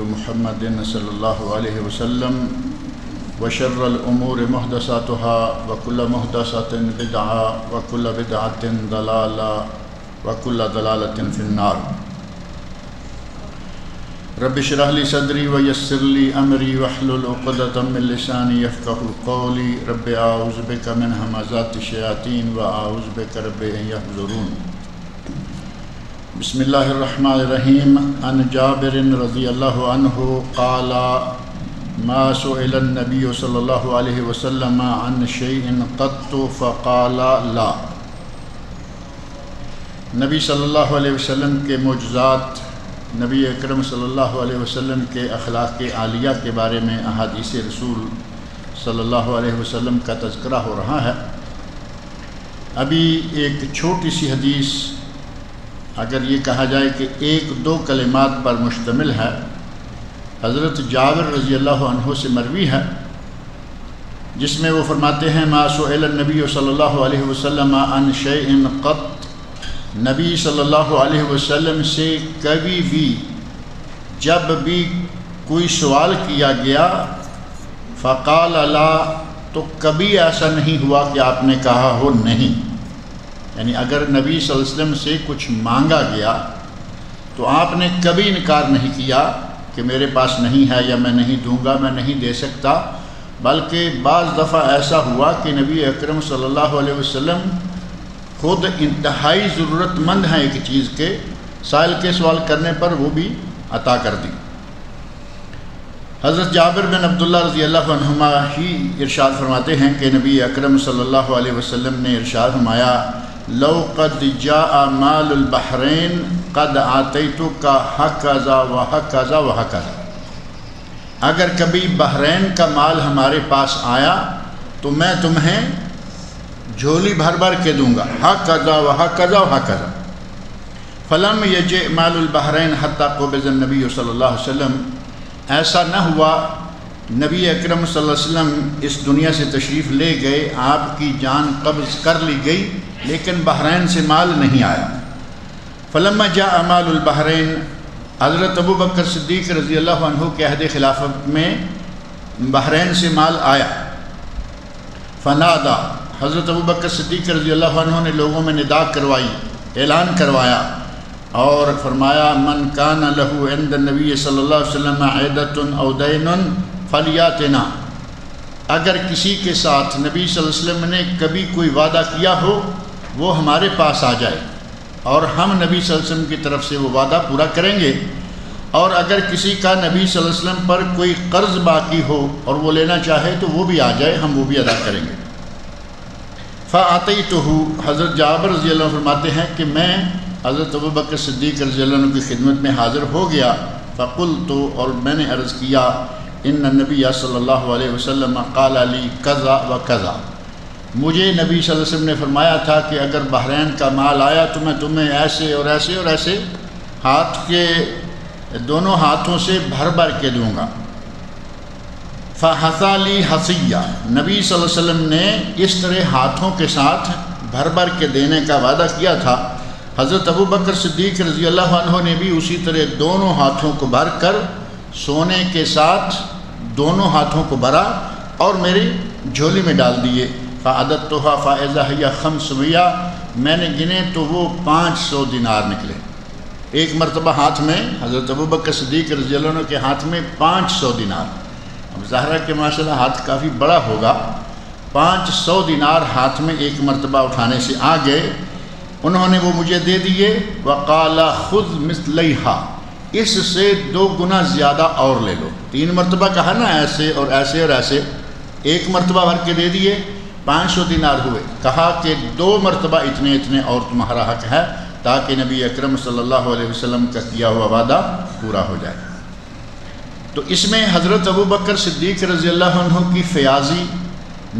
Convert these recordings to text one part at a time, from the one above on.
محمد صلی اللہ علیہ وسلم وشر الامور محدثاتها وكل محدثة بدعة وكل بدعة ضلالة وكل ضلالة في النار. رب اشرح لي صدري ويسر لي امري واحلل عقدة من لساني يفقهوا قولي. رب اعوذ بك من همزات الشياطين واعوذ بك رب ان يحضرون. بسم اللہ الرحمن الرحیم. عن جابر رضی اللہ عنہ قال ما سئل النبی صلی اللہ علیہ وسلم عن شیء قط فقال لا. نبی صلی اللہ علیہ وسلم کے معجزات، نبی اکرم صلی اللہ علیہ وسلم کے اخلاق عالیہ کے بارے میں احادیث رسول صلی اللہ علیہ وسلم کا تذکرہ ہو رہا ہے. ابھی ایک چھوٹی سی حدیث، اگر یہ کہا جائے کہ ایک دو کلمات پر مشتمل ہے، حضرت جابر رضی اللہ عنہ سے مروی ہے، جس میں وہ فرماتے ہیں ما سئل النبی صلی اللہ علیہ وسلم عن شیء قط. نبی صلی اللہ علیہ وسلم سے کبھی بھی جب بھی کوئی سوال کیا گیا فقال لا، تو کبھی ایسا نہیں ہوا کہ آپ نے کہا ہو نہیں. یعنی اگر نبی صلی اللہ علیہ وسلم سے کچھ مانگا گیا تو آپ نے کبھی انکار نہیں کیا کہ میرے پاس نہیں ہے یا میں نہیں دوں گا، میں نہیں دے سکتا. بلکہ بعض دفعہ ایسا ہوا کہ نبی اکرم صلی اللہ علیہ وسلم خود انتہائی ضرورت مند ہیں ایک چیز کے، سائل کے سوال کرنے پر وہ بھی عطا کر دی. حضرت جابر بن عبداللہ رضی اللہ عنہما ہی ارشاد فرماتے ہیں کہ نبی اکرم صلی اللہ علیہ وسلم نے ارشاد فرمایا لو قد جاء مال البحرین قد آتیتک ہکذا وہکذا وہکذا. اگر کبھی بحرین کا مال ہمارے پاس آیا تو میں تمہیں جھولی بھر بھر کے دوں گا، ہکذا وہکذا وہکذا. فلم یجئ مال البحرین حتی قبض النبی صلی اللہ علیہ وسلم. ایسا نہ ہوا، نبی اکرم صلی اللہ علیہ وسلم اس دنیا سے تشریف لے گئے، آپ کی جان قبض کر لی گئی، لیکن بحرین سے مال نہیں آیا. فلما جاء مال البحرین، حضرت ابو بکر صدیق رضی اللہ عنہ کے عہد خلافت میں بحرین سے مال آیا. فنادا، حضرت ابو بکر صدیق رضی اللہ عنہ نے لوگوں میں ندا کروائی، اعلان کروایا اور فرمایا من کان لہ عند النبی صلی اللہ علیہ وسلم عیدۃ او دین فلیاتنا. اگر کسی کے ساتھ نبی صلی اللہ علیہ وسلم نے کبھی کوئی وعدہ کیا ہو وہ ہمارے پاس آ جائے اور ہم نبی صلی اللہ علیہ وسلم کی طرف سے وہ وعدہ پورا کریں گے. اور اگر کسی کا نبی صلی اللہ علیہ وسلم پر کوئی قرض باقی ہو اور وہ لینا چاہے تو وہ بھی آ جائے، ہم وہ بھی ادا کریں گے. فَأَعْطَيْتُهُ، حضرت جابر رضی اللہ عنہ فرماتے ہیں کہ میں حضرت ابو بکر صدیق رضی اللہ عنہ کی خدمت میں حاضر ہو گیا. فَقُلْتُ، اور میں نے عرض کیا ان النبی صلی اللہ علیہ وسلم قال لی کذا و کذا. مجھے نبی صلی اللہ علیہ وسلم نے فرمایا تھا کہ اگر بحرین کا مال آیا تو میں تمہیں ایسے اور ایسے اور ایسے ہاتھ کے دونوں ہاتھوں سے بھر بھر کے دوں گا. فحثا لی حصیہ، نبی صلی اللہ علیہ وسلم نے اس طرح ہاتھوں کے ساتھ بھر بھر کے دینے کا وعدہ کیا تھا. حضرت ابو بکر صدیق رضی اللہ عنہ نے بھی اسی طرح دونوں ہاتھوں کو بھر کر سونے کے ساتھ دونوں ہاتھوں کو بھرا اور میری جھولی میں ڈال دیے. فعددتها فاذا هي 500، میں نے گنے تو وہ 500 دینار نکلے. ایک مرتبہ ہاتھ میں حضرت ابو بکر صدیق رضی اللہ عنہ کے ہاتھ میں 500 دینار. اب ظاہر ہے کہ ماشاءاللہ ہاتھ کافی بڑا ہوگا. 500 دینار ہاتھ میں ایک مرتبہ اٹھانے سے آ گئے. انہوں نے وہ مجھے دے دیے. وقال خذ مثلیہا، اس سے 2 گنا زیادہ اور لے لو. 3 مرتبہ کہا نا ایسے اور ایسے اور ایسے، ایک مرتبہ بھر کے دے دیے 500 دینار ہوئے. کہا کہ 2 مرتبہ اتنے اتنے اور تمہارا حق ہے، تاکہ نبی اکرم صلی اللہ علیہ وسلم کا کیا ہوا وعدہ پورا ہو جائے. تو اس میں حضرت ابو بکر صدیق رضی اللہ عنہ کی فیاضی،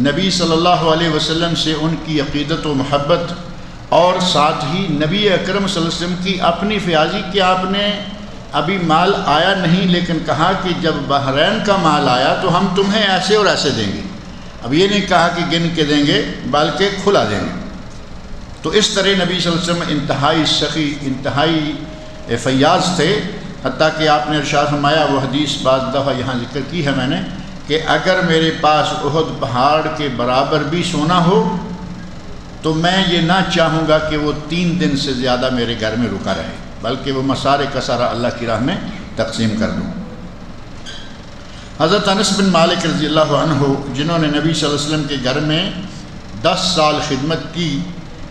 نبی صلی اللہ علیہ وسلم سے ان کی عقیدت و محبت، اور ساتھ ہی نبی اکرم صلی اللہ علیہ وسلم کی اپنی فیاضی کہ آپ نے ابھی مال آیا نہیں، لیکن کہا کہ جب بحرین کا مال آیا تو ہم تمہیں ایسے اور ایسے دیں گے. اب یہ نہیں کہا کہ گن کے دیں گے بلکہ کھلا دیں گے. تو اس طرح نبی صلی اللہ علیہ وسلم انتہائی سخی، انتہائی فیاض تھے. حتیٰ کہ آپ نے ارشاد فرمایا، وہ حدیث بعض دفعہ یہاں ذکر کی ہے میں نے، کہ اگر میرے پاس احد پہاڑ کے برابر بھی سونا ہو تو میں یہ نہ چاہوں گا کہ وہ 3 دن سے زیادہ میرے گھر میں رکا رہے، بلکہ وہ مسارے کا سارا اللہ کی راہ میں تقسیم کر دوں۔ حضرت انس بن مالک رضی اللہ عنہ، جنہوں نے نبی صلی اللہ علیہ وسلم کے گھر میں 10 سال خدمت کی،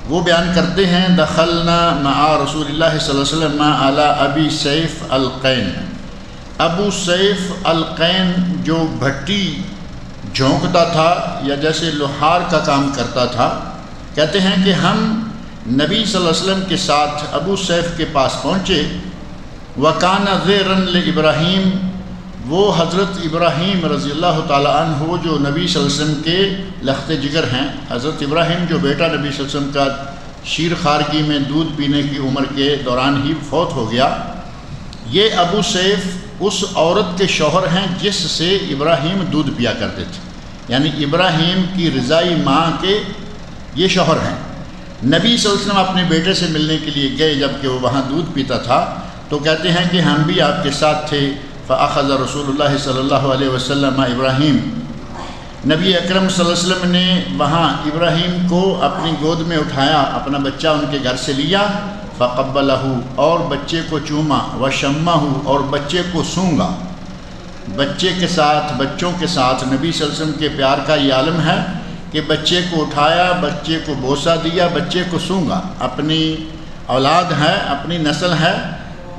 وہ بیان کرتے ہیں، دخلنا مع رسول اللہ صلی اللہ علیہ وسلم علی ابی سیف القین۔ ابو سیف القین جو بھٹی جھونکتا تھا یا جیسے لوہار کا کام کرتا تھا، کہتے ہیں کہ ہم نبی صلی اللہ علیہ وسلم کے ساتھ ابو سیف کے پاس پہنچے، وَكَانَ ذِرًا لِإِبْرَاهِيم، وہ حضرت ابراہیم رضی اللہ تعالیٰ عنہ جو نبی صلی اللہ علیہ وسلم کے لخت جگر ہیں، حضرت ابراہیم جو بیٹا نبی صلی اللہ علیہ وسلم کا شیر خارگی میں دودھ پینے کی عمر کے دوران ہی فوت ہو گیا، یہ ابو سیف اس عورت کے شوہر ہیں جس سے ابراہیم دودھ پیا کرتے تھے، یعنی ابراہیم کی رضائی ماں کے یہ شوہر ہیں۔ نبی صلی اللہ علیہ وسلم اپنے بیٹے سے ملنے کے لیے گئے، جب کہ وہ وہاں دودھ پیتا تھا، تو کہتے ہیں کہ ہم بھی آپ کے ساتھ تھے، فأخذ رسول اللہ صلی اللہ علیہ وسلم ابراہیم، نبی اکرم صلی اللہ علیہ وسلم نے وہاں ابراہیم کو اپنی گود میں اٹھایا، اپنا بچہ ان کے گھر سے لیا، فقبلہ، اور بچے کو چوما، وشمہ، اور بچے کو سونگا۔ بچے کے ساتھ، بچوں کے ساتھ نبی صلی اللہ علیہ وسلم کے پیار کا یہ عالم ہے کہ بچے کو اٹھایا، بچے کو بوسہ دیا، بچے کو سونگا۔ اپنی اولاد ہے، اپنی نسل ہے،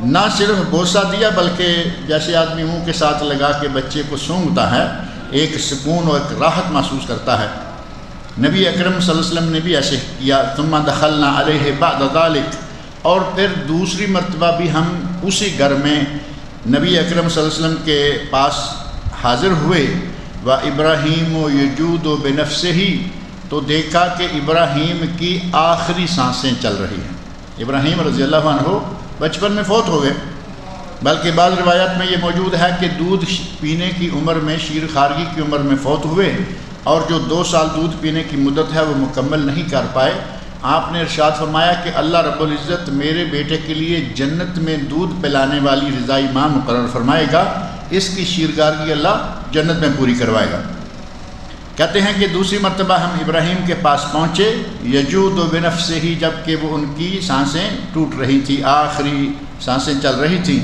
نہ صرف بوسہ دیا بلکہ جیسے آدمی منہ کے ساتھ لگا کے بچے کو سونگتا ہے، ایک سکون اور ایک راحت محسوس کرتا ہے۔ نبی اکرم صلی اللہ علیہ وسلم نے بھی ایسے کیا۔ ثم دخلنا علیہ بعد ذلك، اور پھر دوسری مرتبہ بھی ہم اسی گھر میں نبی اکرم صلی اللہ علیہ وسلم کے پاس حاضر ہوئے، وابراہیم یجود بنفسہ، تو دیکھا کہ ابراہیم کی آخری سانسیں چل رہی ہیں۔ ابراہیم رضی اللہ عنہ بچپن میں فوت ہو گئے، بلکہ بعض روایات میں یہ موجود ہے کہ دودھ پینے کی عمر میں، شیر خارگی کی عمر میں فوت ہوئے، اور جو 2 سال دودھ پینے کی مدت ہے وہ مکمل نہیں کر پائے۔ آپ نے ارشاد فرمایا کہ اللہ رب العزت میرے بیٹے کے لیے جنت میں دودھ پلانے والی رضائی ماں مقرر فرمائے گا، اس کی شیرگارگی اللہ جنت میں پوری کروائے گا۔ کہتے ہیں کہ دوسری مرتبہ ہم ابراہیم کے پاس پہنچے، یجود بنفسہ ہی، جب کہ وہ ان کی سانسیں ٹوٹ رہی تھیں، آخری سانسیں چل رہی تھیں۔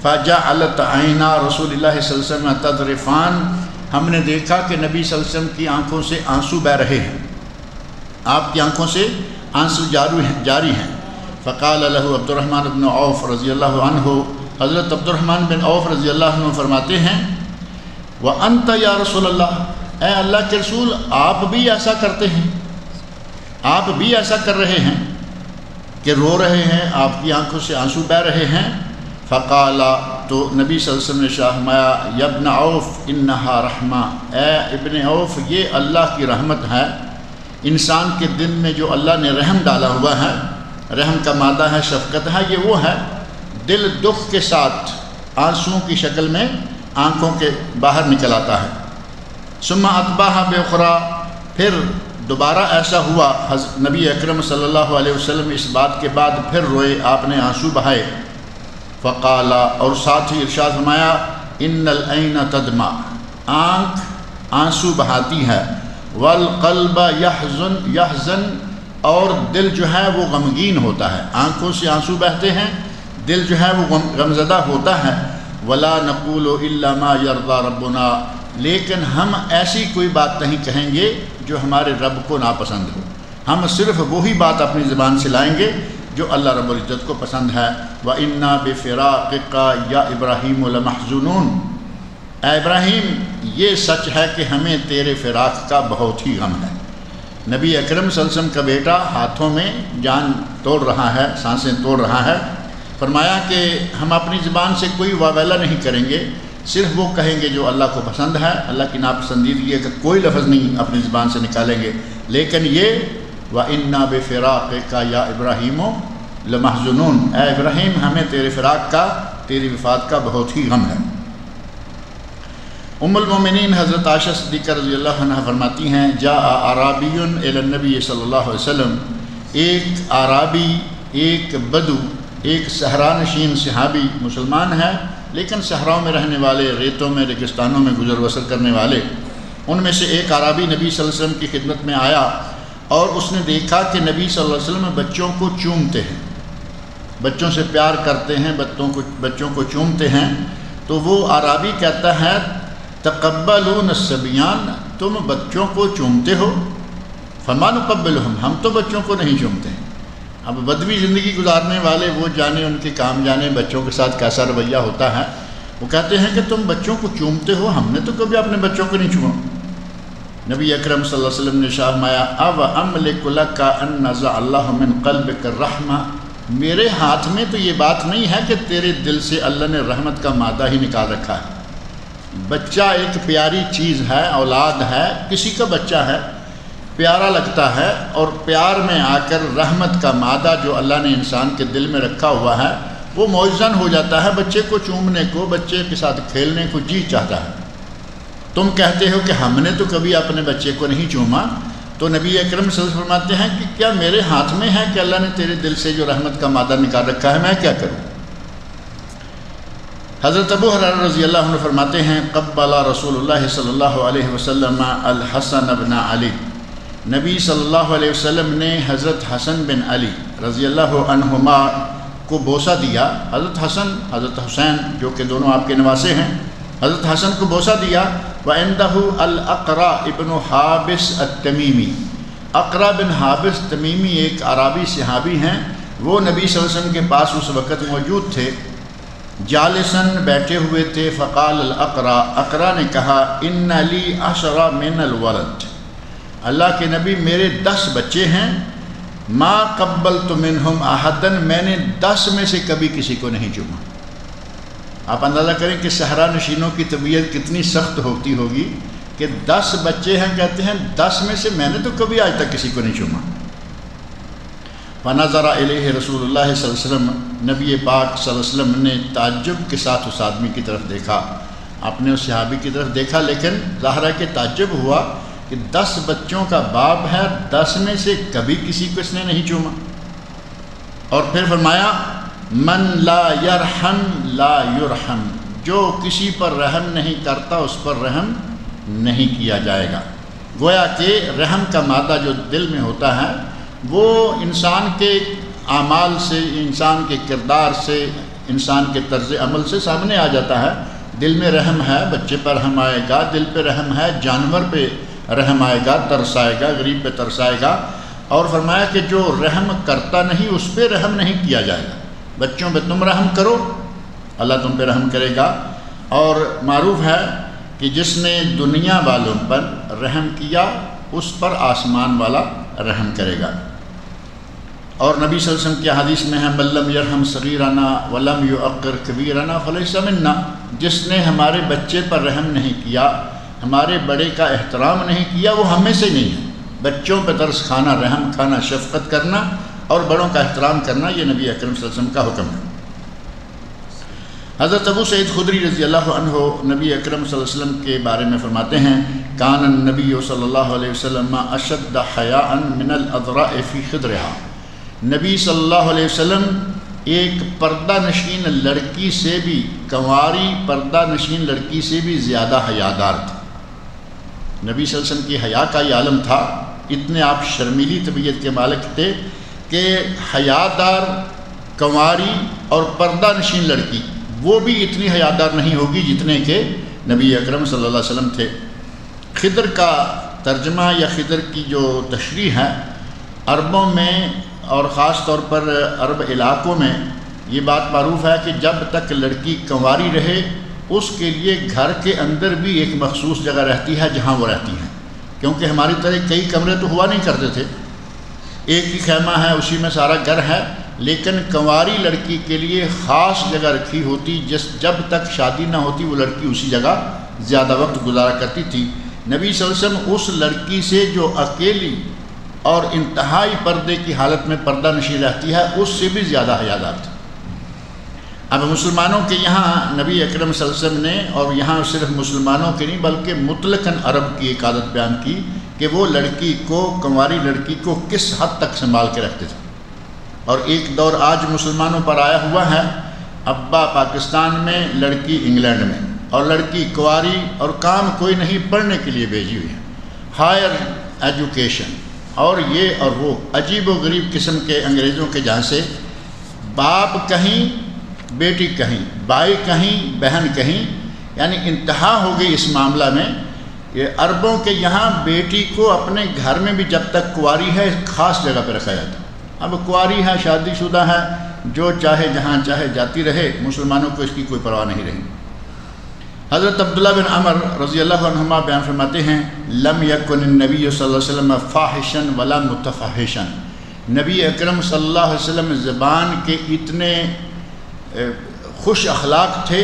فجعلت عینا رسول اللہ صلی اللہ علیہ وسلم تذرفان، ہم نے دیکھا کہ نبی صلی اللہ علیہ وسلم کی آنکھوں سے آنسو بہہ رہے ہیں، آپ کی آنکھوں سے آنسو جاری ہیں۔ فقال له عبد الرحمن بن عوف رضی اللہ عنہ، حضرت عبد الرحمن بن عوف رضی اللہ عنہ فرماتے ہیں، وَأَنْتَ يَا رسول اللہ، اے اللہ کے رسول آپ بھی ایسا کرتے ہیں، آپ بھی ایسا کر رہے ہیں کہ رو رہے ہیں، آپ کی آنکھوں سے آنسو بہہ رہے ہیں۔ فقال، تو نبی صلی اللہ علیہ وسلم نے فرمایا، یا ابن عوف انہا رحمہ، اے ابن عوف یہ اللہ کی رحمت ہے۔ انسان کے دل میں جو اللہ نے رحم ڈالا ہوا ہے، رحم کا مادہ ہے، شفقت ہے، یہ وہ ہے، دل دکھ کے ساتھ آنسوؤں کی شکل میں آنکھوں کے باہر نکل آتا ہے۔ ثم اتباہ بأخرى، پھر دوبارہ ایسا ہوا، نبی اکرم صلی اللہ علیہ وسلم اس بات کے بعد پھر روئے، آپ نے آنسو بہائے۔ فقال، اور ساتھ ہی ارشاد فرمایا، ان العین تدمع، آنکھ آنسو بہاتی ہے، والقلب یحزن، اور دل جو ہے وہ غمگین ہوتا ہے، آنکھوں سے آنسو بہتے ہیں، دل جو ہے وہ غمزدہ ہوتا ہے۔ ولا نقول الا ما یرضی ربنا، لیکن ہم ایسی کوئی بات نہیں کہیں گے جو ہمارے رب کو ناپسند ہو، ہم صرف وہی بات اپنی زبان سے لائیں گے جو اللہ رب العزت کو پسند ہے۔ وَإِنَّا بِفِرَاقِكَ يَا إِبْرَاهِيمُ لَمَحْزُونُونَ، اے ابراہیم یہ سچ ہے کہ ہمیں تیرے فراق کا بہت ہی غم ہے۔ نبی اکرم صلی اللہ علیہ وسلم کا بیٹا ہاتھوں میں جان توڑ رہا ہے، سانسیں توڑ رہا ہے، فرمایا کہ ہم اپنی زبان سے کوئی واویلا نہیں کریں گے، صرف وہ کہیں گے جو اللہ کو پسند ہے، اللہ کی ناپسندیدگی کا کوئی لفظ نہیں اپنی زبان سے نکالیں گے، لیکن یہ وَإِنَّا بِفِرَاقِكَ يَا إِبْرَاهِيمُ لَمَحْزُونُونَ، اے ابراہیم ہمیں تیرے فراق کا، تیری وفات کا بہت ہی غم ہے۔ ام المومنین حضرت عائشہ صدیقہ رضی اللہ عنہ فرماتی ہیں، جاء اعرابی الی النبی صلی اللہ علیہ وسلم، ایک اعرابی، ایک بدو ایک صحرا نشین صحابی مسلمان ہے لیکن صحراؤں میں رہنے والے، ریتوں میں، ریگستانوں میں گزر بسر کرنے والے، ان میں سے ایک عربی نبی صلی اللہ علیہ وسلم کی خدمت میں آیا اور اس نے دیکھا کہ نبی صلی اللہ علیہ وسلم بچوں کو چومتے ہیں، بچوں سے پیار کرتے ہیں، بچوں کو چومتے ہیں۔ تو وہ عربی کہتا ہے تقبلون الصبیان، تم بچوں کو چومتے ہو؟ فما نقبلہم، ہم تو بچوں کو نہیں چومتے ہیں۔ اب بدوی زندگی گزارنے والے وہ جانے، ان کے کام جانے بچوں کے ساتھ کیسا رویہ ہوتا ہے۔ وہ کہتے ہیں کہ تم بچوں کو چومتے ہو، ہم نے تو کبھی اپنے بچوں کو نہیں چوما۔ نبی اکرم صلی اللہ علیہ وسلم نے ارشاد فرمایا او املک لک ان نزع اللہ من قلبک الرحمہ، میرے ہاتھ میں تو یہ بات نہیں ہے کہ تیرے دل سے اللہ نے رحمت کا مادہ ہی نکال رکھا ہے۔ بچہ ایک پیاری چیز ہے، اولاد ہے، کسی کا بچہ ہے، پیارا لگتا ہے، اور پیار میں آ کر رحمت کا مادہ جو اللہ نے انسان کے دل میں رکھا ہوا ہے وہ معجزن ہو جاتا ہے، بچے کو چومنے کو، بچے کے ساتھ کھیلنے کو جی چاہتا ہے۔ تم کہتے ہو کہ ہم نے تو کبھی اپنے بچے کو نہیں چوما، تو نبی اکرم صلی اللہ علیہ وسلم فرماتے ہیں کہ کیا میرے ہاتھ میں ہے کہ اللہ نے تیرے دل سے جو رحمت کا مادہ نکال رکھا ہے، میں کیا کروں؟ حضرت ابو ہریرہ رضی اللہ عنہ فرماتے ہیں قبل رسول اللہ صلی اللہ علیہ وسلم الحسن بن علی، نبی صلی اللہ علیہ وسلم نے حضرت حسن بن علی رضی اللہ عنہما کو بوسہ دیا۔ حضرت حسن، حضرت حسین جو کہ دونوں آپ کے نواسے ہیں، حضرت حسن کو بوسہ دیا۔ وَعِنْدَهُ الْأَقْرَى ابن حابس التمیمی، اقرا بن حابس تمیمی ایک عربی صحابی ہیں، وہ نبی صلی اللہ علیہ وسلم کے پاس اس وقت موجود تھے، جالسن بیٹھے ہوئے تھے۔ فقال الاقرا، اقرا نے کہا ان لی 10 من الولد، اللہ کے نبی میرے 10 بچے ہیں، ما قبلت منہم احدا، میں نے 10 میں سے کبھی کسی کو نہیں چوما۔ آپ اندازہ کریں کہ صحرا نشینوں کی طبیعت کتنی سخت ہوتی ہوگی کہ 10 بچے ہیں، کہتے ہیں 10 میں سے میں نے تو کبھی آج تک کسی کو نہیں چوما۔ فنظر الیہ رسول اللہ صلی اللہ علیہ وسلم، نبی پاک صلی اللہ علیہ وسلم نے تعجب کے ساتھ اس آدمی کی طرف دیکھا، آپ نے اس صحابی کی طرف دیکھا، لیکن ظاہر ہے کہ تعجب ہوا کہ 10 بچوں کا باپ ہے، 10 میں سے کبھی کسی کو اس نے نہیں چوما۔ اور پھر فرمایا من لا یرحم لا یرحم، جو کسی پر رحم نہیں کرتا اس پر رحم نہیں کیا جائے گا۔ گویا کہ رحم کا مادہ جو دل میں ہوتا ہے وہ انسان کے اعمال سے، انسان کے کردار سے، انسان کے طرز عمل سے سامنے آ جاتا ہے۔ دل میں رحم ہے، بچے پر رحم آئے گا، دل پہ رحم ہے، جانور پہ رحم آئے گا، ترس آئے گا، غریب پہ ترس آئے گا۔ اور فرمایا کہ جو رحم کرتا نہیں اس پہ رحم نہیں کیا جائے گا۔ بچوں پہ تم رحم کرو، اللہ تم پہ رحم کرے گا۔ اور معروف ہے کہ جس نے دنیا والوں پر رحم کیا اس پر آسمان والا رحم کرے گا۔ اور نبی صلی اللہ علیہ وسلم کی حدیث میں ہے من لم یرحم صغیرنا ولم یعقر کبیرنا فلیس منا، جس نے ہمارے بچے پر رحم نہیں کیا، ہمارے بڑے کا احترام نہیں کیا، وہ ہم میں سے نہیں ہے۔ بچوں پہ ترس کھانا، رحم کھانا، شفقت کرنا اور بڑوں کا احترام کرنا، یہ نبی اکرم صلی اللہ علیہ وسلم کا حکم ہے۔ حضرت ابو سعید خدری رضی اللہ عنہ نبی اکرم صلی اللہ علیہ وسلم کے بارے میں فرماتے ہیں کان النبی صلی اللہ علیہ وسلم اشد حیاء من الاذراء فی خدرها، نبی صلی اللہ علیہ وسلم ایک پردہ نشین لڑکی سے بھی، کنواری پردہ نشین لڑکی سے بھی زیادہ حیادار تھے۔ نبی صلی اللہ علیہ وسلم کی حیا کا یہ عالم تھا، اتنے آپ شرمیلی طبیعت کے مالک تھے کہ حیادار کنواری اور پردہ نشین لڑکی وہ بھی اتنی حیادار نہیں ہوگی جتنے کہ نبی اکرم صلی اللہ علیہ وسلم تھے۔ خضر کا ترجمہ یا خضر کی جو تشریح ہے، عربوں میں اور خاص طور پر عرب علاقوں میں یہ بات معروف ہے کہ جب تک لڑکی کنواری رہے اس کے لیے گھر کے اندر بھی ایک مخصوص جگہ رہتی ہے جہاں وہ رہتی ہیں، کیونکہ ہماری طرح کئی کمرے تو ہوا نہیں کرتے تھے، ایک ہی خیمہ ہے اسی میں سارا گھر ہے، لیکن کنواری لڑکی کے لیے خاص جگہ رکھی ہوتی، جب تک شادی نہ ہوتی وہ لڑکی اسی جگہ زیادہ وقت گزارا کرتی تھی۔ نبی صلی اللہ علیہ وسلم اس لڑکی سے جو اکیلی اور انتہائی پردے کی حالت میں پردہ نشین رہتی ہے اس سے بھی زیادہ حیادار تھے۔ اب مسلمانوں کے یہاں نبی اکرم صلی اللہ علیہ وسلم نے، اور یہاں صرف مسلمانوں کے نہیں بلکہ مطلقاً عرب کی ایک عادت بیان کی کہ وہ لڑکی کو، کنواری لڑکی کو کس حد تک سنبھال کے رکھتے تھے۔ اور ایک دور آج مسلمانوں پر آیا ہوا ہے، ابا پاکستان میں، لڑکی انگلینڈ میں، اور لڑکی کنواری، اور کام کوئی نہیں، پڑھنے کے لیے بھیجی ہوئی ہے، ہائر ایجوکیشن، اور یہ اور وہ عجیب و غریب قسم کے انگریزوں کے جہاں سے باپ کہیں بیٹی کہیں، بھائی کہیں بہن کہیں، یعنی انتہا ہو گئی اس معاملہ میں۔ یہ عربوں کے یہاں بیٹی کو اپنے گھر میں بھی جب تک کنواری ہے خاص جگہ پہ رکھا جاتا ہے۔ اب کنواری ہے، شادی شدہ ہے، جو چاہے جہاں چاہے جاتی رہے، مسلمانوں کو اس کی کوئی پرواہ نہیں رہی۔ حضرت عبداللہ بن عمر رضی اللہ عنہما بیان فرماتے ہیں، لم یکن النبی صلی اللہ علیہ وسلم فاحشا ولا متفحشا، نبی اکرم صلی اللہ علیہ وسلم زبان کے اتنے خوش اخلاق تھے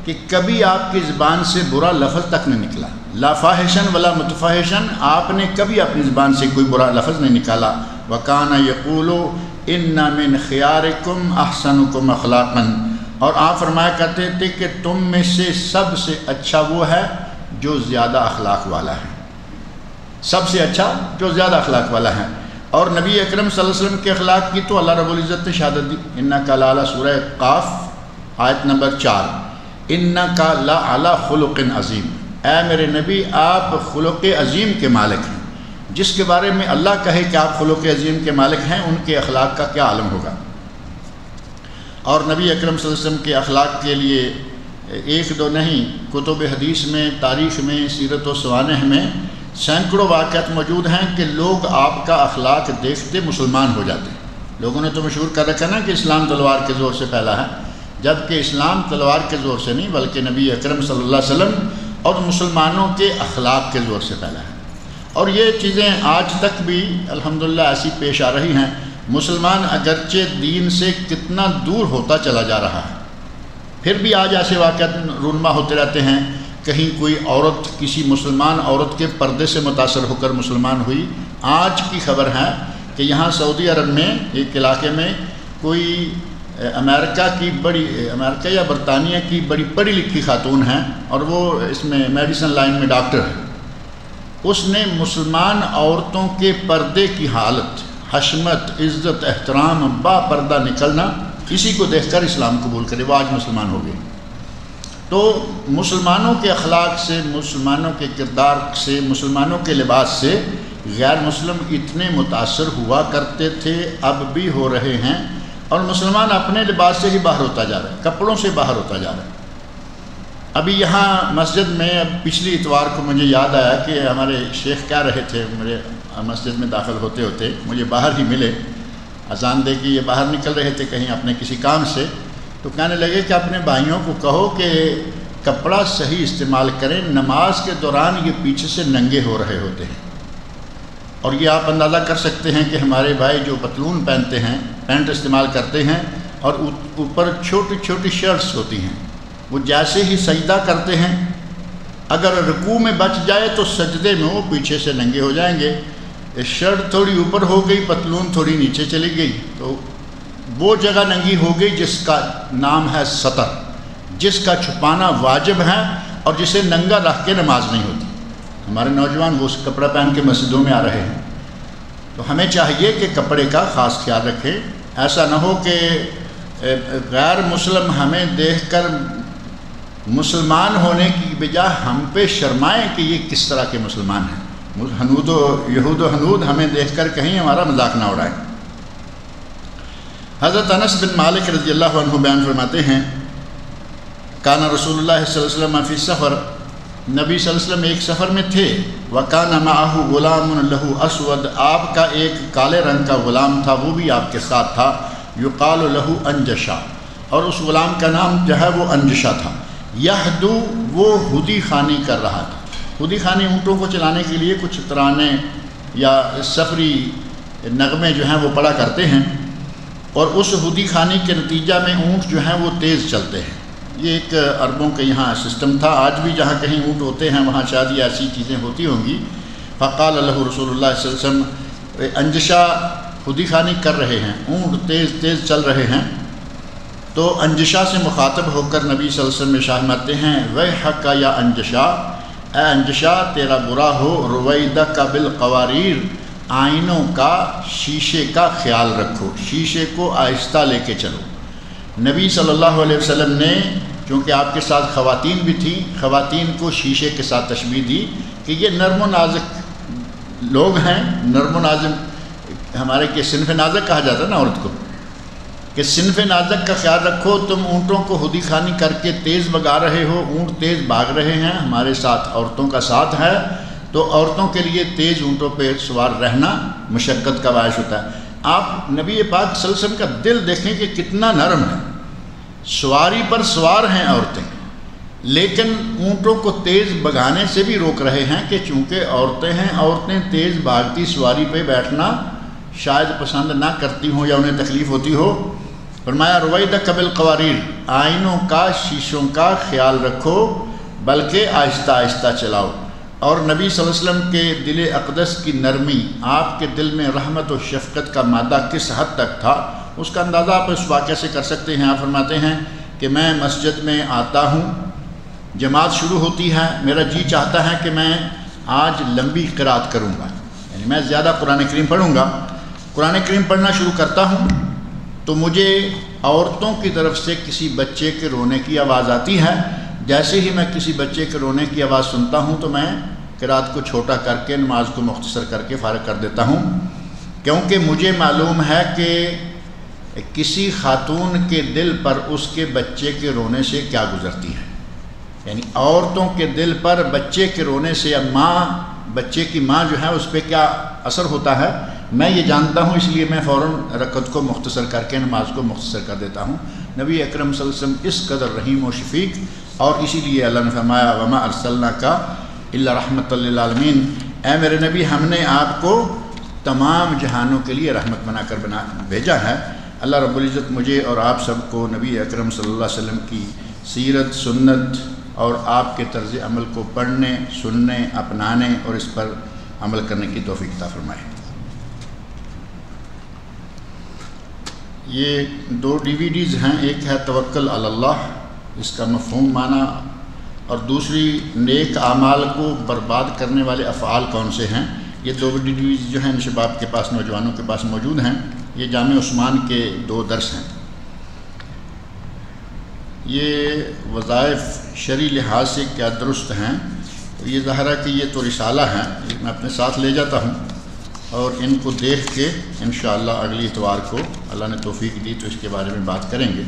کہ کبھی آپ کی زبان سے برا لفظ تک نہیں نکلا۔ لا فاحشن ولا متفحشن، آپ نے کبھی اپنی زبان سے کوئی برا لفظ نہیں نکالا۔ وَكَانَ يَقُولُ إِنَّ مِنْ خِيَارِكُمْ أَحْسَنُكُمْ أَخْلَاقًا، اور آپ فرمایا کرتے تھے کہ تم میں سے سب سے اچھا وہ ہے جو زیادہ اخلاق والا ہے، سب سے اچھا جو زیادہ اخلاق والا ہے۔ اور نبی اکرم صلی اللہ علیہ وسلم کے اخلاق کی تو اللہ رب العزت نے شہادت دی، اِنَّكَ لَعَلَىٰ، سورہ قاف آیت نمبر 4، اِنَّكَ لَعَلَىٰ خُلُقٍ عظیم، اے میرے نبی آپ خلق عظیم کے مالک ہیں۔ جس کے بارے میں اللہ کہے کہ آپ خلق عظیم کے مالک ہیں، ان کے اخلاق کا کیا عالم ہوگا۔ اور نبی اکرم صلی اللہ علیہ وسلم کے اخلاق کے لیے ایک دو نہیں، کتب حدیث میں، تاریخ میں، سیرت و سوانح میں سینکڑوں واقعات موجود ہیں کہ لوگ آپ کا اخلاق دیکھتے مسلمان ہو جاتے ہیں۔ لوگوں نے تو مشہور کر رکھا نا کہ اسلام تلوار کے زور سے پھیلا ہے، جبکہ اسلام تلوار کے زور سے نہیں بلکہ نبی اکرم صلی اللہ علیہ وسلم اور مسلمانوں کے اخلاق کے زور سے پھیلا ہے۔ اور یہ چیزیں آج تک بھی الحمدللہ ایسی پیش آ رہی ہیں۔ مسلمان اگرچہ دین سے کتنا دور ہوتا چلا جا رہا ہے، پھر بھی آج ایسے واقعات رونما ہوتے رہتے ہیں۔ کہیں کوئی عورت کسی مسلمان عورت کے پردے سے متاثر ہو کر مسلمان ہوئی۔ آج کی خبر ہے کہ یہاں سعودی عرب میں ایک علاقے میں کوئی امریکہ یا برطانیہ کی بڑی پڑھی لکھی خاتون ہیں، اور وہ اس میں میڈیسن لائن میں ڈاکٹر ہے۔ اس نے مسلمان عورتوں کے پردے کی حالت، حشمت، عزت، احترام، با پردہ نکلنا، اسی کو دیکھ کر اسلام قبول کرے، وہ آج مسلمان ہو گئی۔ تو مسلمانوں کے اخلاق سے، مسلمانوں کے کردار سے، مسلمانوں کے لباس سے غیر مسلم اتنے متاثر ہوا کرتے تھے، اب بھی ہو رہے ہیں، اور مسلمان اپنے لباس سے ہی باہر ہوتا جا رہا ہے، کپڑوں سے باہر ہوتا جا رہا ہے۔ ابھی یہاں مسجد میں پچھلی اتوار کو مجھے یاد آیا کہ ہمارے شیخ کہہ رہے تھے، میرے مسجد میں داخل ہوتے ہوتے مجھے باہر ہی ملے، اذان دے کے یہ باہر نکل رہے تھے کہیں اپنے کسی کام سے، تو کہنے لگے کہ اپنے بھائیوں کو کہو کہ کپڑا صحیح استعمال کریں، نماز کے دوران یہ پیچھے سے ننگے ہو رہے ہوتے ہیں۔ اور یہ آپ اندازہ کر سکتے ہیں کہ ہمارے بھائی جو پتلون پہنتے ہیں، پینٹ استعمال کرتے ہیں، اور اوپر چھوٹی چھوٹی شرٹس ہوتی ہیں، وہ جیسے ہی سجدہ کرتے ہیں، اگر رکوع میں بچ جائے تو سجدے میں وہ پیچھے سے ننگے ہو جائیں گے۔ شرٹ تھوڑی اوپر ہو گئی، پتلون تھوڑی نیچے چلی گئی، تو وہ جگہ ننگی ہو گئی جس کا نام ہے سطر، جس کا چھپانا واجب ہے اور جسے ننگا رکھ کے نماز نہیں ہوتی۔ ہمارے نوجوان وہ کپڑا پہن کے مسجدوں میں آ رہے ہیں، تو ہمیں چاہیے کہ کپڑے کا خاص خیال رکھیں۔ ایسا نہ ہو کہ غیر مسلم ہمیں دیکھ کر مسلمان ہونے کی بجائے ہم پہ شرمائیں کہ یہ کس طرح کے مسلمان ہیں۔ یہود و حنود ہمیں دیکھ کر کہیں ہمارا مذاق نہ اڑائیں۔ حضرت انس بن مالک رضی اللہ عنہ بیان فرماتے ہیں، کان رسول اللہ صلی اللہ علیہ وسلم فی سفر، نبی صلی اللہ علیہ وسلم ایک سفر میں تھے، وَكَانَ مَعَهُ غُلَامٌ لَهُ أَسْوَدٌ، آپ کا ایک کالے رنگ کا غلام تھا، وہ بھی آپ کے ساتھ تھا، يُقَالُ لَهُ أَنْجَشَا، اور اس غلام کا نام جو ہے وہ انجشا تھا۔ یہدو، وہ ہدی خوانی کر رہا تھا۔ ہدی خوانی اونٹوں کو چلانے کے لیے کچھ ترانے یا سفری نغمے جو ہیں وہ پڑا کرتے ہیں، اور اس ہدی خوانی کے نتیجہ میں اونٹ جو ہیں وہ تیز چلتے ہیں۔ یہ ایک عربوں کے یہاں سسٹم تھا، آج بھی جہاں کہیں اونٹ ہوتے ہیں وہاں شاید یہ ایسی چیزیں ہوتی ہوں گی۔ فقال له رسول اللہ صلی اللہ علیہ وسلم، انجشا ہدی خوانی کر رہے ہیں، اونٹ تیز تیز چل رہے ہیں، تو انجشا سے مخاطب ہو کر نبی صلی اللہ علیہ وسلم ارشاد فرماتے ہیں، ویحک یا انجشا، اے انجشا تیرا برا ہو، رویدک بالقواریر، آئینوں کا، شیشے کا خیال رکھو، شیشے کو آہستہ لے کے چلو۔ نبی صلی اللہ علیہ وسلم نے چونکہ آپ کے ساتھ خواتین بھی تھیں، خواتین کو شیشے کے ساتھ تشبیہ دی کہ یہ نرم و نازک لوگ ہیں۔ نرم و نازک ہمارے کہ صنف نازک کہا جاتا ہے نا عورت کو، کہ صنف نازک کا خیال رکھو۔ تم اونٹوں کو خودی خانی کر کے تیز بگا رہے ہو، اونٹ تیز بھاگ رہے ہیں، ہمارے ساتھ عورتوں کا ساتھ ہے، تو عورتوں کے لیے تیز اونٹوں پہ سوار رہنا مشقت کا باعث ہوتا ہے۔ آپ نبی پاک صلی اللہ علیہ وسلم کا دل دیکھیں کہ کتنا نرم ہے۔ سواری پر سوار ہیں عورتیں، لیکن اونٹوں کو تیز بگانے سے بھی روک رہے ہیں کہ چونکہ عورتیں ہیں، عورتیں تیز بھاگتی سواری پہ بیٹھنا شاید پسند نہ کرتی ہوں یا انہیں تکلیف ہوتی ہو۔ فرمایا رویدہ قبل قواریر، آئینوں کا، شیشوں کا خیال رکھو، بلکہ آہستہ آہستہ چلاؤ۔ اور نبی صلی اللہ علیہ وسلم کے دل اقدس کی نرمی، آپ کے دل میں رحمت و شفقت کا مادہ کس حد تک تھا، اس کا اندازہ آپ اس واقعے سے کر سکتے ہیں۔ آپ فرماتے ہیں کہ میں مسجد میں آتا ہوں، جماعت شروع ہوتی ہے، میرا جی چاہتا ہے کہ میں آج لمبی قرات کروں گا، یعنی میں زیادہ قرآن کریم پڑھوں گا۔ قرآن کریم پڑھنا شروع کرتا ہوں تو مجھے عورتوں کی طرف سے کسی بچے کے رونے کی آواز آتی ہے۔ جیسے ہی میں کسی بچے کے رونے کی آواز سنتا ہوں تو میں قرات کو چھوٹا کر کے نماز کو مختصر کر کے فارغ کر دیتا ہوں، کیونکہ مجھے معلوم ہے کہ کسی خاتون کے دل پر اس کے بچے کے رونے سے کیا گزرتی ہے، یعنی عورتوں کے دل پر بچے کے رونے سے، یا بچے کی ماں جو ہے اس پہ کیا اثر ہوتا ہے، میں یہ جانتا ہوں، اس لیے میں فوراً رکعت کو مختصر کر کے نماز کو مختصر کر دیتا ہوں۔ نبی اکرم صلی اللہ علیہ وسلم اس قدر رحیم و شفیق، اور اسی لیے اللہ نے فرمایا وما ارسلناک الا رحمۃ للعالمین، اے میرے نبی ہم نے آپ کو تمام جہانوں کے لیے رحمت بنا کر بھیجا ہے۔ اللہ رب العزت مجھے اور آپ سب کو نبی اکرم صلی اللہ علیہ وسلم کی سیرت، سنت اور آپ کے طرز عمل کو پڑھنے، سننے، اپنانے اور اس پر عمل کرنے کی توفیق عطا فرمائے۔ یہ 2 DVDs ہیں، ایک ہے توکل علی اللہ، اس کا مفہوم معنی، اور دوسری نیک اعمال کو برباد کرنے والے افعال کون سے ہیں۔ یہ 2 DVDs جو ہیں شباب کے پاس، نوجوانوں کے پاس موجود ہیں۔ یہ جامع عثمان کے 2 درس ہیں۔ یہ وظائف شرعی لحاظ سے کیا درست ہیں؟ تو یہ ظاہر ہے کہ یہ تو رسالہ ہے، میں اپنے ساتھ لے جاتا ہوں، اور ان کو دیکھ کے انشاءاللہ اگلی اتوار کو اللہ نے توفیق دی تو اس کے بارے میں بات کریں گے۔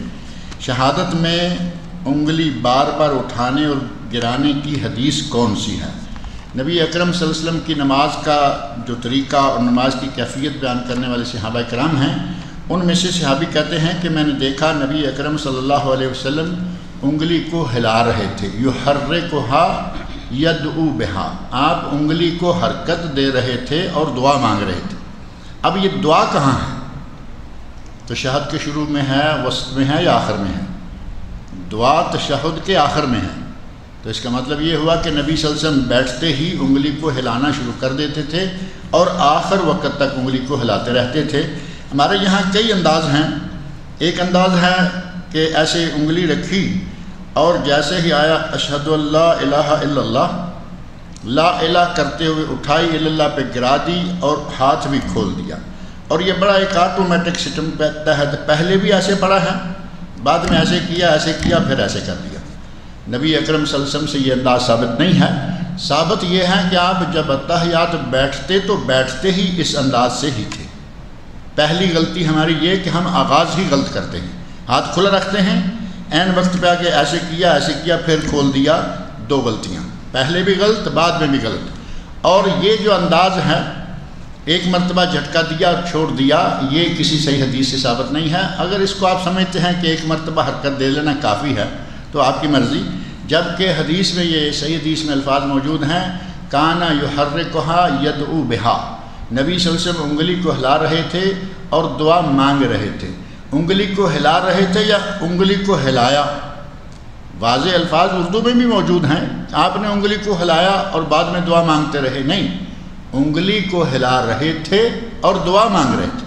شہادت میں انگلی بار بار اٹھانے اور گرانے کی حدیث کون سی ہے؟ نبی اکرم صلی اللہ علیہ وسلم کی نماز کا جو طریقہ اور نماز کی کیفیت بیان کرنے والے صحابہ کرام ہیں، ان میں سے صحابی کہتے ہیں کہ میں نے دیکھا نبی اکرم صلی اللہ علیہ وسلم انگلی کو ہلا رہے تھے، یحرکھا یدعو بہا، آپ انگلی کو حرکت دے رہے تھے اور دعا مانگ رہے تھے۔ اب یہ دعا کہاں ہے؟ تشہد کے شروع میں ہے، وسط میں ہے یا آخر میں ہے؟ دعا تشہد کے آخر میں ہے، تو اس کا مطلب یہ ہوا کہ نبی صلی اللہ علیہ وسلم بیٹھتے ہی انگلی کو ہلانا شروع کر دیتے تھے اور آخر وقت تک انگلی کو ہلاتے رہتے تھے۔ ہمارے یہاں کئی انداز ہیں۔ ایک انداز ہے کہ ایسے انگلی رکھی اور جیسے ہی آیا اشہد اللہ الہ الا اللہ، لا الہ کرتے ہوئے اٹھائی، الا اللہ پہ گرا دی اور ہاتھ بھی کھول دیا، اور یہ بڑا ایک آٹومیٹک سسٹم کے تحت پہلے بھی ایسے پڑا ہے، بعد میں ایسے کیا پھر ایسے کر دیا۔ نبی اکرم صلی اللہ علیہ وسلم سے یہ انداز ثابت نہیں ہے۔ ثابت یہ ہے کہ آپ جب اتحیات بیٹھتے تو بیٹھتے ہی اس انداز سے ہی تھے۔ پہلی غلطی ہماری یہ کہ ہم آغاز ہی غلط کرتے ہیں، ہاتھ کھلا رکھتے ہیں، عین وقت پہ آگے ایسے کیا پھر کھول دیا، 2 غلطیاں، پہلے بھی غلط بعد میں بھی غلط۔ اور یہ جو انداز ہے ایک مرتبہ جھٹکا دیا اور چھوڑ دیا، یہ کسی صحیح حدیث سے ثابت نہیں ہے۔ اگر اس کو آپ سمجھتے ہیں کہ ایک مرتبہ حرکت دے لینا کافی ہے تو آپ کی مرضی، جبکہ حدیث میں یہ صحیح حدیث میں الفاظ موجود ہیں کانا یحرکھا یدعو بہا، نبی صلی اللہ علیہ وسلم انگلی کو ہلا رہے تھے اور دعا مانگ رہے تھے۔ انگلی کو ہلا رہے تھے یا انگلی کو ہلایا؟ واضح الفاظ اردو میں بھی موجود ہیں، آپ نے انگلی کو ہلایا اور بعد میں دعا مانگتے رہے، نہیں، انگلی کو ہلا رہے تھے اور دعا مانگ رہے تھے۔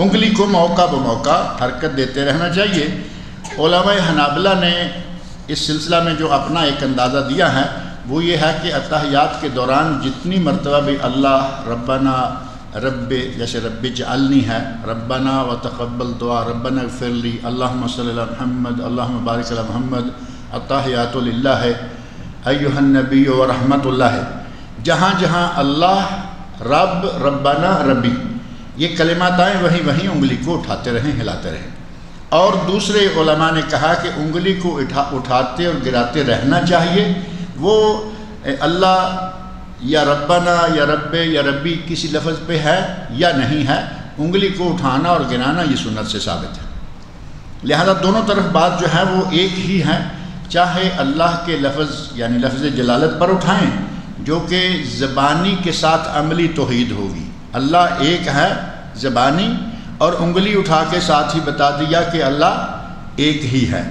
انگلی کو موقع بموقع حرکت دیتے رہنا چاہیے۔ علماء حنابلہ نے اس سلسلہ میں جو اپنا ایک اندازہ دیا ہے وہ یہ ہے کہ اتحیات کے دوران جتنی مرتبہ بھی اللہ ربنا رب جیسے رب اجعلنی ہے، ربنا وتقبل دعا، ربنا اغفر لی، اللہم صلی علی محمد، اللہم بارک علی محمد، التحیات للہ ہے، ایہا النبی و رحمت اللہ ہے۔ جہاں جہاں اللہ، رب، ربنا، ربی یہ کلمات آئیں وہیں وہیں انگلی کو اٹھاتے رہیں، ہلاتے رہیں۔ اور دوسرے علماء نے کہا کہ انگلی کو اٹھاتے اور گراتے رہنا چاہیے، وہ اللہ یا ربنا یا رب یا ربی کسی لفظ پہ ہے یا نہیں ہے، انگلی کو اٹھانا اور گرانا یہ سنت سے ثابت ہے۔ لہذا دونوں طرف بات جو ہے وہ ایک ہی ہے، چاہے اللہ کے لفظ یعنی لفظ جلالت پر اٹھائیں جو کہ زبانی کے ساتھ عملی توحید ہوگی، اللہ ایک ہے زبانی، اور انگلی اٹھا کے ساتھ ہی بتا دیا کہ اللہ ایک ہی ہے۔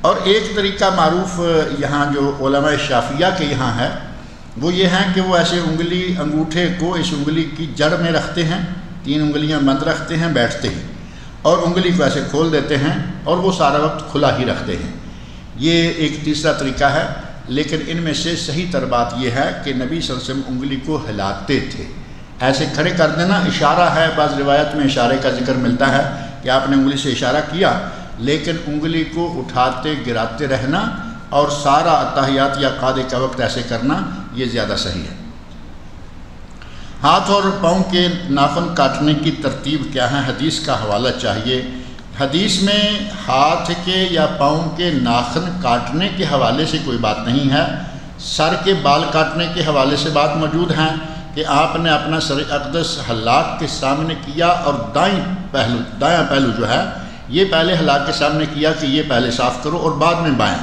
اور ایک طریقہ معروف یہاں جو علماء شافعیہ کے یہاں ہے وہ یہ ہے کہ وہ ایسے انگلی انگوٹھے کو اس انگلی کی جڑ میں رکھتے ہیں، 3 انگلیاں بند رکھتے ہیں بیٹھتے ہی، اور انگلی کو ایسے کھول دیتے ہیں اور وہ سارا وقت کھلا ہی رکھتے ہیں۔ یہ ایک تیسرا طریقہ ہے، لیکن ان میں سے صحیح تر بات یہ ہے کہ نبی صلی اللہ علیہ وسلم انگلی کو ہلاتے تھے۔ ایسے کھڑے کر دینا اشارہ ہے، بعض روایت میں اشارے کا ذکر ملتا ہے کہ آپ نے انگلی سے اشارہ کیا، لیکن انگلی کو اٹھاتے گراتے رہنا اور سارا اتحیات یا قعدے کا وقت ایسے کرنا یہ زیادہ صحیح ہے۔ ہاتھ اور پاؤں کے ناخن کاٹنے کی ترتیب کیا ہے؟ حدیث کا حوالہ چاہیے۔ حدیث میں ہاتھ کے یا پاؤں کے ناخن کاٹنے کے حوالے سے کوئی بات نہیں ہے، سر کے بال کاٹنے کے حوالے سے بات موجود ہے کہ آپ نے اپنا سر اقدس حلاق کے سامنے کیا اور دایاں پہلو جو ہے یہ پہلے حلاق کے سامنے کیا کہ یہ پہلے صاف کرو اور بعد میں بائیں۔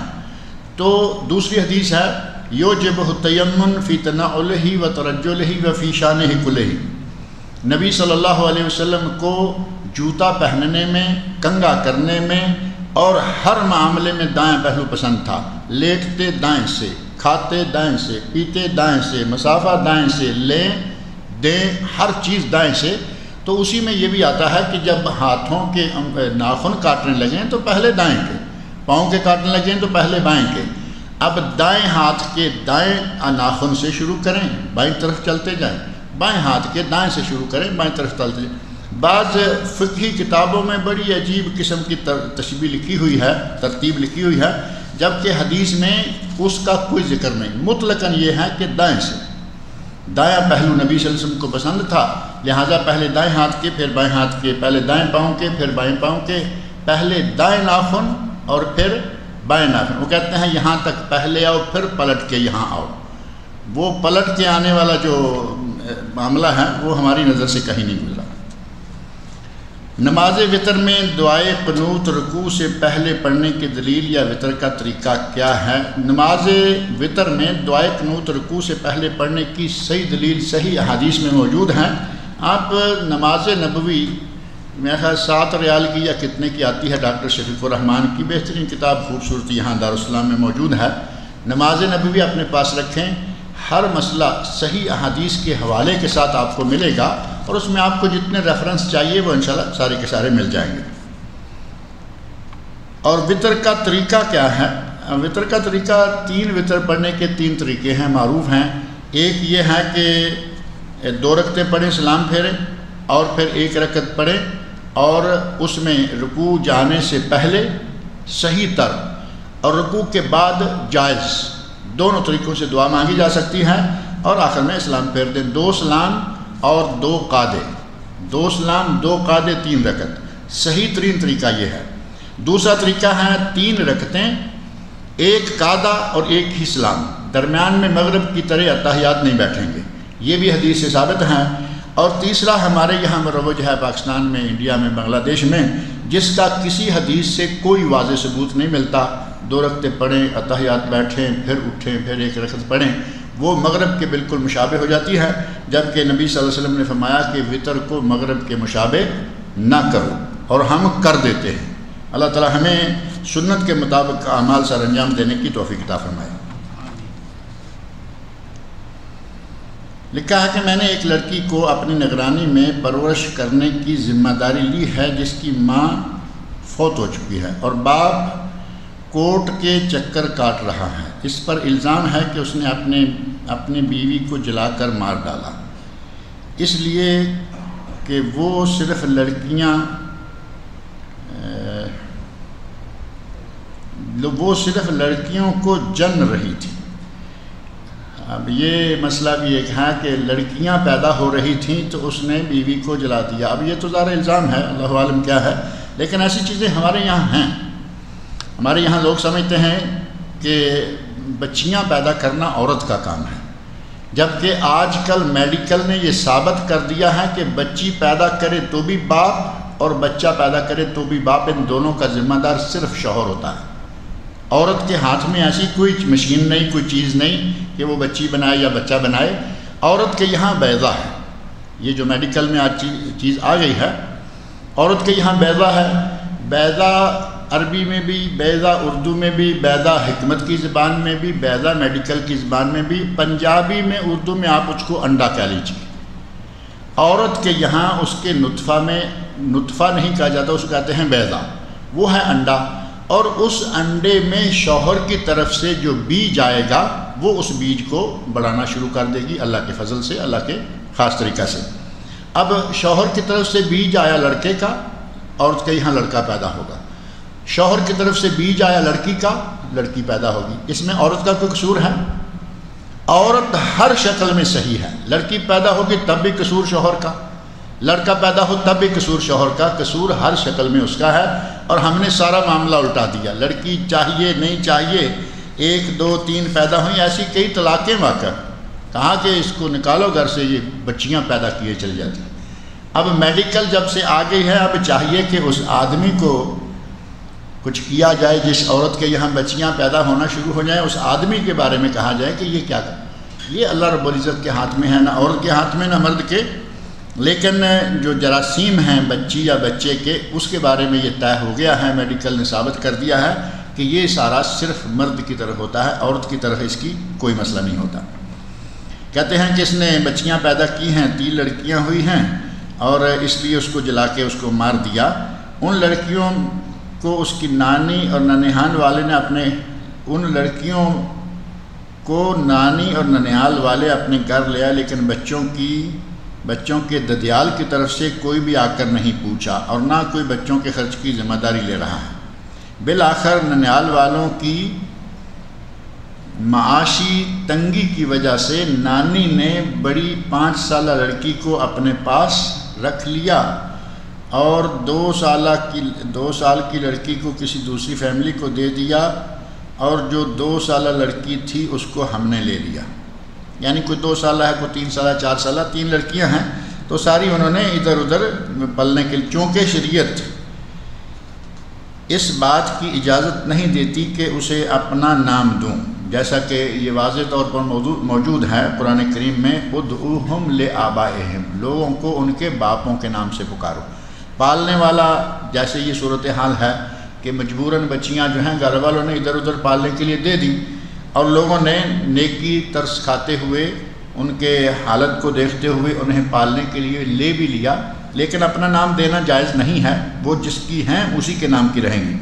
تو دوسری حدیث ہے یوجبہ التیمم فی تنعلہ و ترجلہ و فی شانہ کلہ، نبی صلی اللہ علیہ وسلم کو جوتا پہننے میں، کنگا کرنے میں اور ہر معاملے میں دائیں پہلو پسند تھا، لیٹتے دائیں سے، کھاتے دائیں سے، پیتے دائیں سے، مسافہ دائیں سے، لیں دیں ہر چیز دائیں سے۔ تو اسی میں یہ بھی آتا ہے کہ جب ہاتھوں کے ناخن کاٹنے لگیں تو پہلے دائیں کے، پاؤں کے کاٹنے لگیں تو پہلے بائیں کے۔ اب دائیں ہاتھ کے دائیں ناخن سے شروع کریں، بائیں طرف چلتے جائیں، بائیں ہاتھ کے دائیں سے شروع کریں، بائیں طرف چلتے جائیں۔ بعض فقہی کتابوں میں بڑی عجیب قسم کی تشبیہ لکھی ہوئی ہے، ترتیب لکھی ہوئی ہے، جبکہ حدیث میں اس کا کوئی ذکر نہیں، مطلقاً یہ ہے کہ دائیں سے، دایاں پہلو نبی صلی اللہ علیہ وسلم کو پسند تھا، لہٰذا پہلے دائیں ہاتھ کے، پھر بائیں ہاتھ کے، پہلے دائیں پاؤں کے، پھر بائیں پاؤں کے، پہلے دائیں ناخن اور پھر بائیں ناخن۔ وہ کہتے ہیں یہاں تک پہلے آؤ پھر پلٹ کے یہاں آؤ، وہ پلٹ کے آنے والا جو معاملہ ہے وہ ہماری نظر سے کہیں نہیں گزرا۔ نماز وتر میں دعائے قنوت رکوع سے پہلے پڑھنے کی دلیل یا وتر کا طریقہ کیا ہے؟ نماز وتر میں دعائے قنوت رکوع سے پہلے پڑھنے کی صحیح دلیل صحیح احادیث میں موجود ہیں۔ آپ نماز نبوی میرا خیال 7 ریال کی یا کتنے کی آتی ہے، ڈاکٹر شفیق الرحمان کی بہترین کتاب خوبصورتی یہاں دارالسلام میں موجود ہے، نماز نبوی اپنے پاس رکھیں، ہر مسئلہ صحیح احادیث کے حوالے کے ساتھ آپ کو ملے گا، اور اس میں آپ کو جتنے ریفرنس چاہیے وہ انشاءاللہ سارے کے سارے مل جائیں گے۔ اور وتر کا طریقہ کیا ہے؟ وتر کا طریقہ 3 وتر پڑھنے کے 3 طریقے ہیں، معروف ہیں۔ ایک یہ ہے کہ 2 رکعتیں پڑھیں، سلام پھیریں، اور پھر 1 رکعت پڑھیں، اور اس میں رکوع جانے سے پہلے صحیح تر اور رکوع کے بعد جائز، دونوں طریقوں سے دعا مانگی جا سکتی ہے، اور آخر میں سلام پھیر دیں۔ 2 سلام اور 2 قعدے، 2 سلام 2 قعدے 3 رکعت، صحیح ترین طریقہ یہ ہے۔ دوسرا طریقہ ہے 3 رکعتیں، 1 قعدہ اور 1 ہی سلام، درمیان میں مغرب کی طرح اتحیات نہیں بیٹھیں گے، یہ بھی حدیث سے ثابت ہیں۔ اور تیسرا ہمارے یہاں مروج ہے پاکستان میں، انڈیا میں، بنگلہ دیش میں، جس کا کسی حدیث سے کوئی واضح ثبوت نہیں ملتا، 2 رکعتیں پڑھیں، اتحیات بیٹھیں، پھر اٹھیں، پھر 1 رکعت پڑھیں، وہ مغرب کے بالکل مشابہ ہو جاتی ہے، جبکہ نبی صلی اللہ علیہ وسلم نے فرمایا کہ وتر کو مغرب کے مشابہ نہ کرو، اور ہم کر دیتے ہیں۔ اللہ تعالی ہمیں سنت کے مطابق اعمال سر انجام دینے کی توفیق عطا فرمائے۔ لکھا ہے کہ میں نے ایک لڑکی کو اپنی نگرانی میں پرورش کرنے کی ذمہ داری لی ہے جس کی ماں فوت ہو چکی ہے اور باپ کورٹ کے چکر کاٹ رہا ہے۔ اس پر الزام ہے کہ اس نے اپنی بیوی کو جلا کر مار ڈالا، اس لیے کہ وہ صرف لڑکیاں کو جن رہی تھی. اب یہ مسئلہ بھی ایک ہے کہ لڑکیاں پیدا ہو رہی تھیں تو اس نے بیوی کو جلا دیا. اب یہ تو ظاہر الزام ہے، اللہ عالم کیا ہے، لیکن ایسی چیزیں ہمارے یہاں ہیں. ہمارے یہاں لوگ سمجھتے ہیں کہ بچیاں پیدا کرنا عورت کا کام ہے، جبکہ آج کل میڈیکل نے یہ ثابت کر دیا ہے کہ بچی پیدا کرے تو بھی باپ اور بچہ پیدا کرے تو بھی باپ، ان دونوں کا ذمہ دار صرف شوہر ہوتا ہے. عورت کے ہاتھ میں ایسی کوئی مشین نہیں، کوئی چیز نہیں کہ وہ بچی بنائے یا بچہ بنائے. عورت کے یہاں بیضہ ہے، یہ جو میڈیکل میں آج چیز آ گئی ہے، عورت کے یہاں بیضہ ہے. بیضہ عربی میں بھی، بیضہ اردو میں بھی، بیضہ حکمت کی زبان میں بھی، بیضہ میڈیکل کی زبان میں بھی، پنجابی میں، اردو میں آپ اس کو انڈا کہہ لیجیے. عورت کے یہاں اس کے نطفہ میں، نطفہ نہیں کہا جاتا، اس کو کہتے ہیں بیضہ، وہ ہے انڈا. اور اس انڈے میں شوہر کی طرف سے جو بیج آئے گا وہ اس بیج کو بڑھانا شروع کر دے گی اللہ کے فضل سے، اللہ کے خاص طریقہ سے. اب شوہر کی طرف سے بیج آیا لڑکے کا، عورت کے یہاں لڑکا پیدا ہوگا. شوہر کی طرف سے بیج آیا لڑکی کا، لڑکی پیدا ہوگی. اس میں عورت کا کوئی قصور ہے؟ عورت ہر شکل میں صحیح ہے. لڑکی پیدا ہوگی تب بھی قصور شوہر کا، لڑکا پیدا ہو تب بھی قصور شوہر کا. قصور ہر شکل میں اس کا ہے. اور ہم نے سارا معاملہ الٹا دیا. لڑکی چاہیے نہیں چاہیے، 1 2 3 پیدا ہوئیں، ایسی کئی طلاقیں واقع. کہا کہ اس کو نکالو گھر سے، یہ بچیاں پیدا کیے چل جاتی. اب میڈیکل جب سے آ گئی ہے، اب چاہیے کہ اس آدمی کو کچھ کیا جائے جس عورت کے یہاں بچیاں پیدا ہونا شروع ہو جائیں. اس آدمی کے بارے میں کہا جائے کہ یہ کیا کرے. یہ اللہ رب العزت کے ہاتھ میں ہے، نہ عورت کے ہاتھ میں نہ مرد کے. لیکن جو جراثیم ہیں بچی یا بچے کے، اس کے بارے میں یہ طے ہو گیا ہے، میڈیکل نے ثابت کر دیا ہے کہ یہ سارا صرف مرد کی طرف ہوتا ہے، عورت کی طرف اس کی کوئی مسئلہ نہیں ہوتا. کہتے ہیں کہ اس نے بچیاں پیدا کی ہیں، 3 لڑکیاں ہوئی ہیں، اور اس لیے اس کو جلا کے اس کو مار دیا. ان لڑکیوں کو اس کی نانی اور ننیحال والے نے ان لڑکیوں کو نانی اور ننیحال والے اپنے گھر لیا، لیکن بچوں کے ددیال کی طرف سے کوئی بھی آ کر نہیں پوچھا، اور نہ کوئی بچوں کے خرچ کی ذمہ داری لے رہا ہے. بالآخر ننیحال والوں کی معاشی تنگی کی وجہ سے نانی نے بڑی 5 سالہ لڑکی کو اپنے پاس رکھ لیا، اور 2 سال کی لڑکی کو کسی دوسری فیملی کو دے دیا، اور جو 2 سالہ لڑکی تھی اس کو ہم نے لے لیا. یعنی کوئی 2 سالہ ہے، کوئی 3 سالہ 4 سالہ، 3 لڑکیاں ہیں، تو ساری انہوں نے ادھر ادھر پلنے کے لیے. چونکہ شریعت اس بات کی اجازت نہیں دیتی کہ اسے اپنا نام دوں، جیسا کہ یہ واضح طور پر موجود ہے قرآن کریم میں، ادعوہم لآبائہم، لوگوں کو ان کے باپوں کے نام سے پکارو. پالنے والا، جیسے یہ صورتحال ہے کہ مجبوراً بچیاں جو ہیں گھر والوں نے ادھر ادھر پالنے کے لیے دے دی، اور لوگوں نے نیکی ترس کھاتے ہوئے، ان کے حالت کو دیکھتے ہوئے انہیں پالنے کے لیے لے بھی لیا، لیکن اپنا نام دینا جائز نہیں ہے. وہ جس کی ہیں اسی کے نام کی رہیں گی.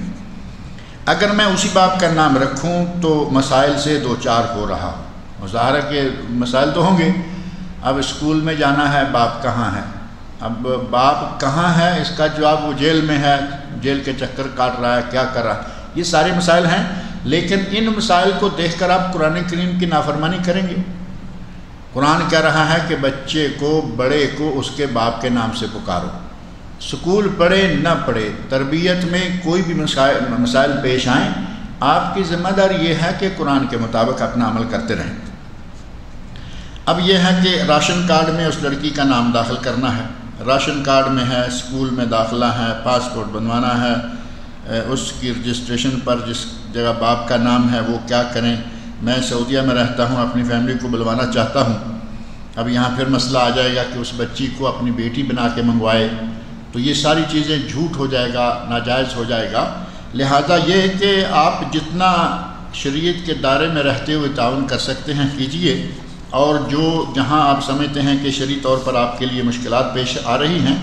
اگر میں اسی باپ کا نام رکھوں تو مسائل سے 2-4 ہو رہا. مظاہرہ کے مسائل تو ہوں گے. اب اسکول میں جانا ہے، باپ کہاں ہے؟ اب باپ کہاں ہے اس کا جواب، وہ جیل میں ہے، جیل کے چکر کاٹ رہا ہے، کیا کر رہا ہے. یہ سارے مسائل ہیں، لیکن ان مسائل کو دیکھ کر آپ قرآن کریم کی نافرمانی کریں گے. قرآن کہہ رہا ہے کہ بچے کو، بڑے کو اس کے باپ کے نام سے پکارو. سکول پڑھے نہ پڑھے، تربیت میں کوئی بھی مسائل پیش آئیں، آپ کی ذمہ داری یہ ہے کہ قرآن کے مطابق اپنا عمل کرتے رہیں. اب یہ ہے کہ راشن کارڈ میں اس لڑکی کا نام داخل کرنا ہے، راشن کارڈ میں ہے، اسکول میں داخلہ ہے، پاسپورٹ بنوانا ہے، اس کی رجسٹریشن پر جس جگہ باپ کا نام ہے وہ کیا کریں. میں سعودیہ میں رہتا ہوں، اپنی فیملی کو بلوانا چاہتا ہوں. اب یہاں پھر مسئلہ آ جائے گا کہ اس بچی کو اپنی بیٹی بنا کے منگوائے، تو یہ ساری چیزیں جھوٹ ہو جائے گا، ناجائز ہو جائے گا. لہذا یہ کہ آپ جتنا شریعت کے دائرے میں رہتے ہوئے تعاون کر سکتے ہیں کیجئے، اور جہاں آپ سمجھتے ہیں کہ شرعی طور پر آپ کے لیے مشکلات پیش آ رہی ہیں،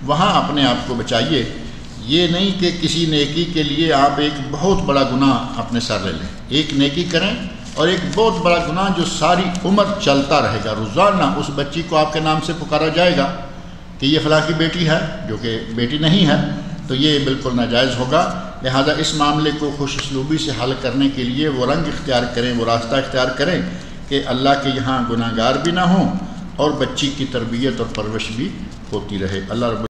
وہاں اپنے آپ کو بچائیے. یہ نہیں کہ کسی نیکی کے لیے آپ ایک بہت بڑا گناہ اپنے سر لے لیں. ایک نیکی کریں اور ایک بہت بڑا گناہ جو ساری عمر چلتا رہے گا. روزانہ اس بچی کو آپ کے نام سے پکارا جائے گا، کہ یہ فلاں کی بیٹی ہے جو کہ بیٹی نہیں ہے، تو یہ بالکل ناجائز ہوگا۔ لہذا اس معاملے کو خوش اسلوبی سے حل کرنے کے لیے وہ رنگ اختیار کریں، وہ راستہ اختیار کریں کہ اللہ کے یہاں گناہ گار بھی نہ ہوں اور بچی کی تربیت اور پرورش بھی ہوتی رہے۔ اللہ رب